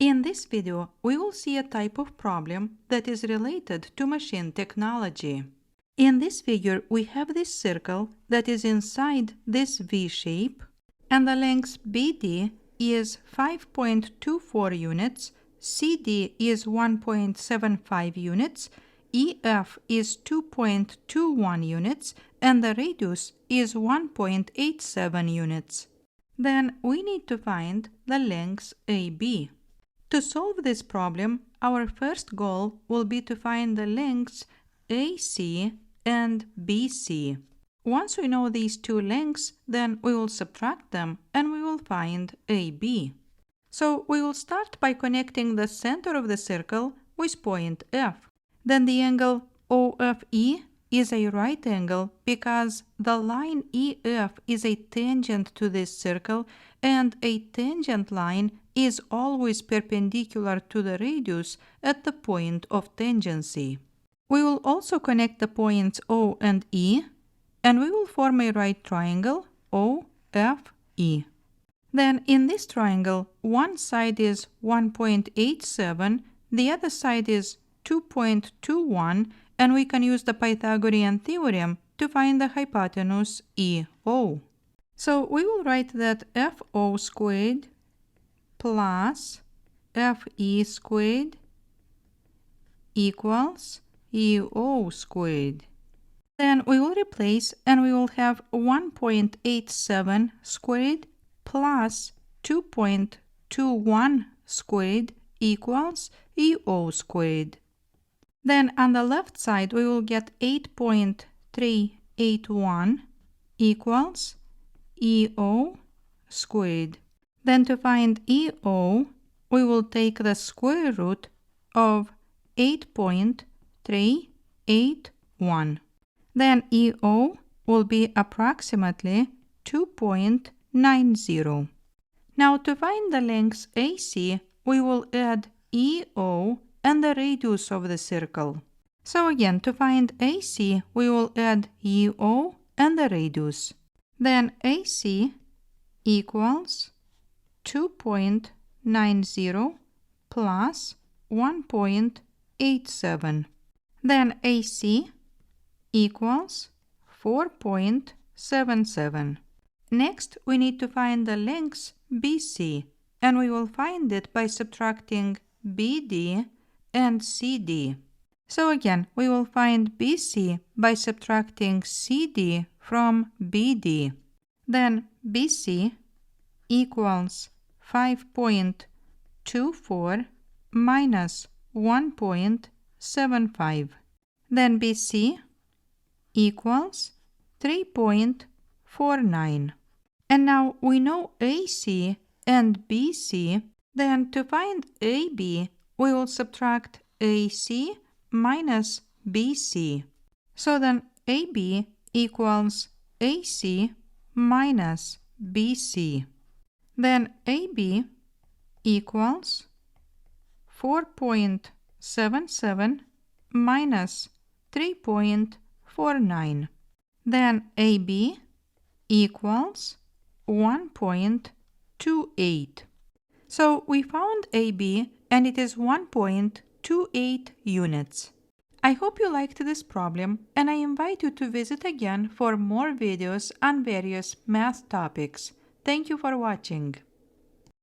In this video, we will see a type of problem that is related to machine technology. In this figure, we have this circle that is inside this V shape, and the length BD is 5.24 units, CD is 1.75 units, EF is 2.21 units, and the radius is 1.87 units. Then we need to find the length AB. To solve this problem, our first goal will be to find the lengths AC and BC. Once we know these two lengths, then we will subtract them and we will find AB. So we will start by connecting the center of the circle with point F. Then the angle OFE is a right angle because the line EF is a tangent to this circle, and a tangent line is always perpendicular to the radius at the point of tangency. We will also connect the points O and E, and we will form a right triangle OFE. Then in this triangle, one side is 1.87, the other side is 2.21, and we can use the Pythagorean theorem to find the hypotenuse EO. So we will write that FO squared plus FE squared equals EO squared. Then we will replace and we will have 1.87 squared plus 2.21 squared equals EO squared. Then on the left side we will get 8.381 equals EO squared. Then to find EO, we will take the square root of 8.381. Then EO will be approximately 2.90. Now to find the length AC, we will add EO and the radius of the circle. So again, to find AC, we will add EO and the radius. Then AC equals 2.90 plus 1.87. Then AC equals 4.77. Next, we need to find the length BC, and we will find it by subtracting BD and CD. So again, we will find BC by subtracting CD from BD. Then BC equals 5.24 minus 1.75. Then BC equals 3.49. And now we know AC and BC. Then to find AB, we will subtract AC minus BC. So then AB equals AC minus BC. Then AB equals 4.77 minus 3.49. Then AB equals 1.28. So we found AB and it is 1.28 units. I hope you liked this problem, and I invite you to visit again for more videos on various math topics. Thank you for watching.